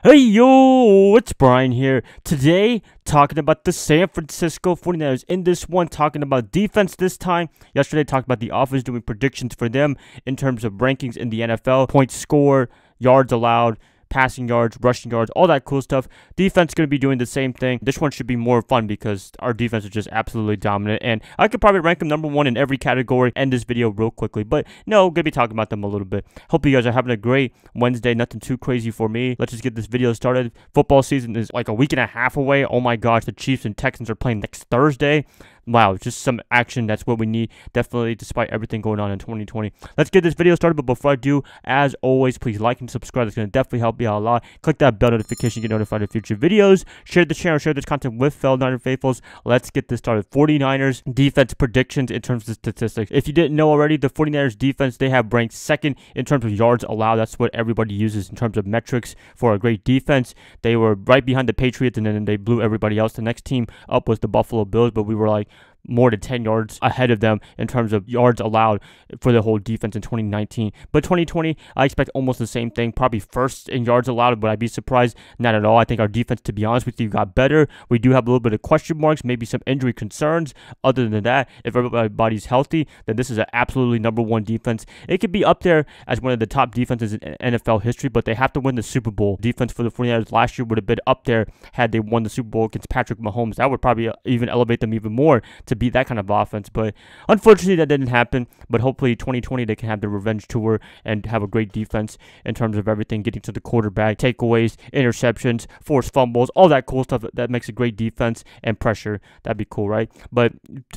Hey yo, it's Brian here. Today, talking about the San Francisco 49ers. In this one, talking about defense this time. Yesterday, talked about the offense, doing predictions for them in terms of rankings in the NFL, points scored, yards allowed, passing yards, rushing yards, all that cool stuff. Defense going to be doing the same thing. This one should be more fun because our defense is just absolutely dominant, and I could probably rank them number one in every category. End this video real quickly, but no, going to be talking about them a little bit. Hope you guys are having a great Wednesday. Nothing too crazy for me. Let's just get this video started. Football season is like a week and a half away. Oh my gosh, the Chiefs and Texans are playing next Thursday. Wow, just some action. That's what we need, definitely, despite everything going on in 2020. Let's get this video started, but before I do, as always, please like and subscribe. It's going to definitely help me out a lot. Click that bell notification to get notified of future videos. Share the channel, share this content with fellow Niner faithfuls. Let's get this started. 49ers defense predictions in terms of statistics. If you didn't know already, the 49ers defense, they have ranked second in terms of yards allowed. That's what everybody uses in terms of metrics for a great defense. They were right behind the Patriots, and then they blew everybody else. The next team up was the Buffalo Bills, but we were like more than 10 yards ahead of them in terms of yards allowed for the whole defense in 2019. But 2020, I expect almost the same thing. Probably first in yards allowed, but I'd be surprised? Not at all. I think our defense, to be honest with you, got better. We do have a little bit of question marks, maybe some injury concerns. Other than that, if everybody's healthy, then this is an absolutely number one defense. It could be up there as one of the top defenses in NFL history, but they have to win the Super Bowl. Defense for the 49ers last year would have been up there had they won the Super Bowl against Patrick Mahomes. That would probably even elevate them even more to be that kind of offense, but unfortunately that didn't happen. But hopefully 2020 they can have the revenge tour and have a great defense in terms of everything, getting to the quarterback, takeaways, interceptions, forced fumbles, all that cool stuff that makes a great defense, and pressure. That'd be cool, right? But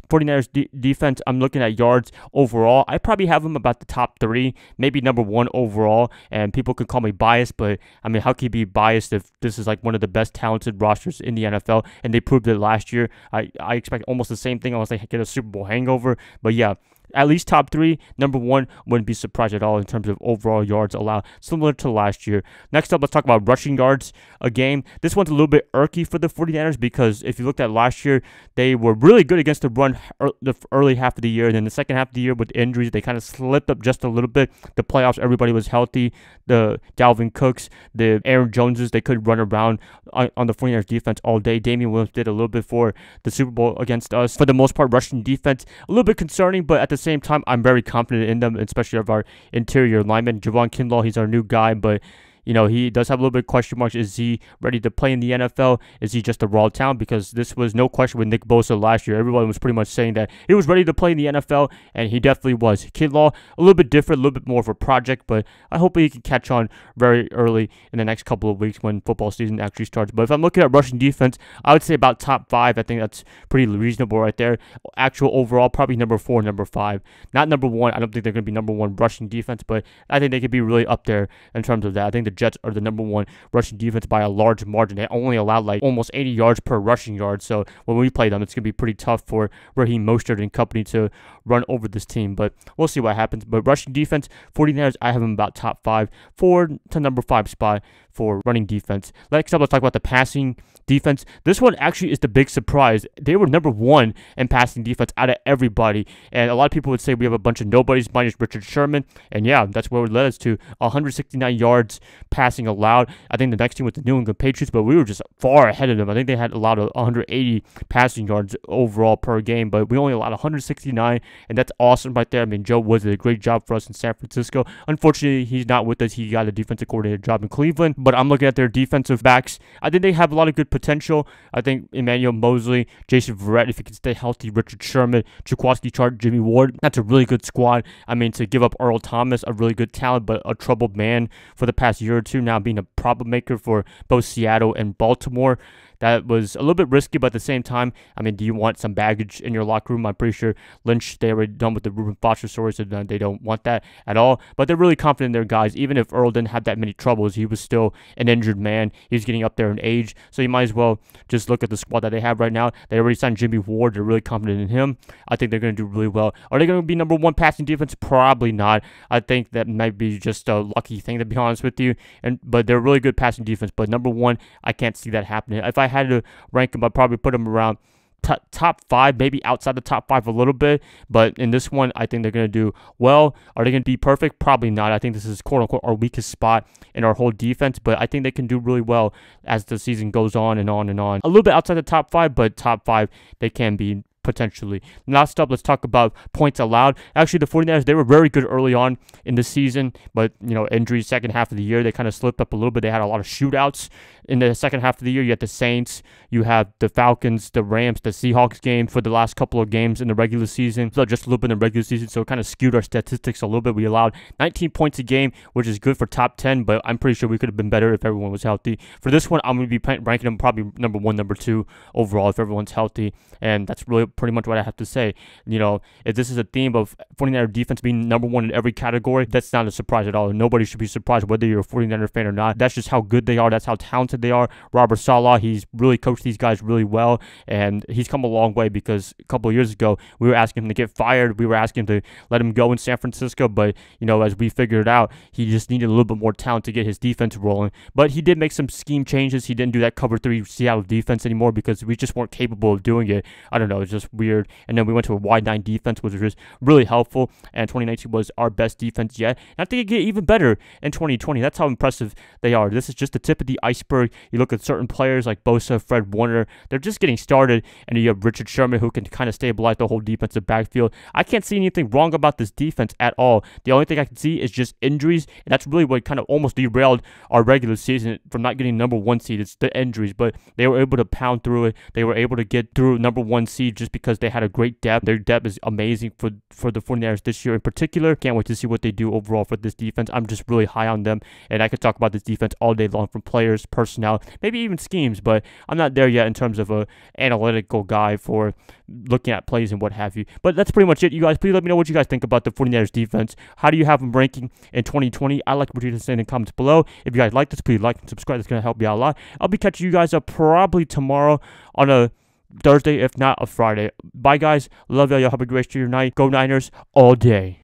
49ers defense, I'm looking at yards overall. I probably have them about the top three, maybe number one overall, and people can call me biased, but I mean, how can you be biased if this is like one of the best talented rosters in the NFL, and they proved it last year? I expect almost the same thing unless they get a Super Bowl hangover. But yeah, at least top three. Number one, wouldn't be surprised at all in terms of overall yards allowed, similar to last year. Next up, let's talk about rushing yards a game. This one's a little bit irky for the 49ers because if you looked at last year, they were really good against the run the early half of the year. And then the second half of the year with injuries, they kind of slipped up just a little bit. The playoffs, everybody was healthy. The Dalvin Cooks, the Aaron Joneses, they could run around on the 49ers defense all day. Damian Williams did a little bit for the Super Bowl against us. For the most part, rushing defense, a little bit concerning, but at the same time, I'm very confident in them, especially of our interior lineman. Javon Kinlaw, he's our new guy, but you know, he does have a little bit of question marks. Is he ready to play in the NFL? Is he just a raw talent? Because this was no question with Nick Bosa last year. Everyone was pretty much saying that he was ready to play in the NFL, and he definitely was. Kinlaw, a little bit different, a little bit more of a project, but I hope he can catch on very early in the next couple of weeks when football season actually starts. But if I'm looking at rushing defense, I would say about top five. I think that's pretty reasonable right there. Actual overall, probably number four, number five. Not number one. I don't think they're going to be number one rushing defense, but I think they could be really up there in terms of that. I think the Jets are the number one rushing defense by a large margin. They only allowed like almost 80 yards per rushing yard. So when we play them, it's going to be pretty tough for Raheem Mostert and company to run over this team. But we'll see what happens. But rushing defense, 49ers, I have them about top five, 4 to number 5 spot for running defense. Next up, let's talk about the passing defense. This one actually is the big surprise. They were number one in passing defense out of everybody. And a lot of people would say we have a bunch of nobodies minus Richard Sherman. And yeah, that's where it led us to 169 yards passing allowed. I think the next team was the New England Patriots, but we were just far ahead of them. I think they had allowed 180 passing yards overall per game, but we only allowed 169, and that's awesome right there. I mean, Joe Woods did a great job for us in San Francisco. Unfortunately, he's not with us. He got a defensive coordinator job in Cleveland, but I'm looking at their defensive backs. I think they have a lot of good potential. I think Emmanuel Mosley, Jason Verrett, if he can stay healthy, Richard Sherman, Jaquaski Chart, Jimmy Ward, that's a really good squad. I mean, to give up Earl Thomas, a really good talent, but a troubled man for the past year or two now, being a problem maker for both Seattle and Baltimore. That was a little bit risky, but at the same time, I mean, do you want some baggage in your locker room? I'm pretty sure Lynch, they already done with the Reuben Foster story, so they don't want that at all. But they're really confident in their guys. Even if Earl didn't have that many troubles, he was still an injured man. He's getting up there in age, so you might as well just look at the squad that they have right now. They already signed Jimmy Ward. They're really confident in him. I think they're going to do really well. Are they going to be number one passing defense? Probably not. I think that might be just a lucky thing, to be honest with you. But they're really good passing defense. But number one, I can't see that happening. If I had to rank them, I'd probably put them around top 5, maybe outside the top 5 a little bit. But in this one, I think they're going to do well. Are they going to be perfect? Probably not. I think this is quote-unquote our weakest spot in our whole defense, but I think they can do really well as the season goes on and on and on. A little bit outside the top 5, but top 5 they can be potentially. Last up, let's talk about points allowed. Actually, the 49ers, they were very good early on in the season, but, injuries second half of the year, they kind of slipped up a little bit. They had a lot of shootouts in the second half of the year. You had the Saints, you have the Falcons, the Rams, the Seahawks game for the last couple of games in the regular season. So just a little bit in the regular season, so it kind of skewed our statistics a little bit. We allowed 19 points a game, which is good for top 10, but I'm pretty sure we could have been better if everyone was healthy. For this one, I'm going to be ranking them probably number 1, number 2 overall if everyone's healthy, and that's really pretty much what I have to say. If this is a theme of 49er defense being number 1 in every category, that's not a surprise at all. Nobody should be surprised whether you're a 49er fan or not. That's just how good they are. That's how talented they are. Robert Saleh, he's really coached these guys really well, and he's come a long way because a couple of years ago, we were asking him to get fired. We were asking him to let him go in San Francisco, but, as we figured out, he just needed a little bit more talent to get his defense rolling. But he did make some scheme changes. He didn't do that cover 3 Seattle defense anymore because we just weren't capable of doing it. I don't know. It's just weird. And then we went to a wide 9 defense, which was really helpful, and 2019 was our best defense yet. And I think it get even better in 2020. That's how impressive they are. This is just the tip of the iceberg. You look at certain players like Bosa, Fred Warner, they're just getting started, and you have Richard Sherman who can kind of stabilize the whole defensive backfield. I can't see anything wrong about this defense at all. The only thing I can see is just injuries, and that's really what kind of almost derailed our regular season from not getting number 1 seed. It's the injuries, but they were able to pound through it. They were able to get through number 1 seed just because they had a great depth. Their depth is amazing for the 49ers this year in particular. Can't wait to see what they do overall for this defense. I'm just really high on them, and I could talk about this defense all day long, from players, personnel, maybe even schemes, but I'm not there yet in terms of a analytical guy for looking at plays and what have you. But that's pretty much it, you guys. Please let me know what you guys think about the 49ers defense. How do you have them ranking in 2020? I like what you guys say in the comments below. If you guys like this, please like and subscribe. It's going to help me out a lot. I'll be catching you guys up probably tomorrow on a Thursday, if not a Friday. Bye, guys. Love y'all. Y'all have a great rest of your night. Go Niners all day.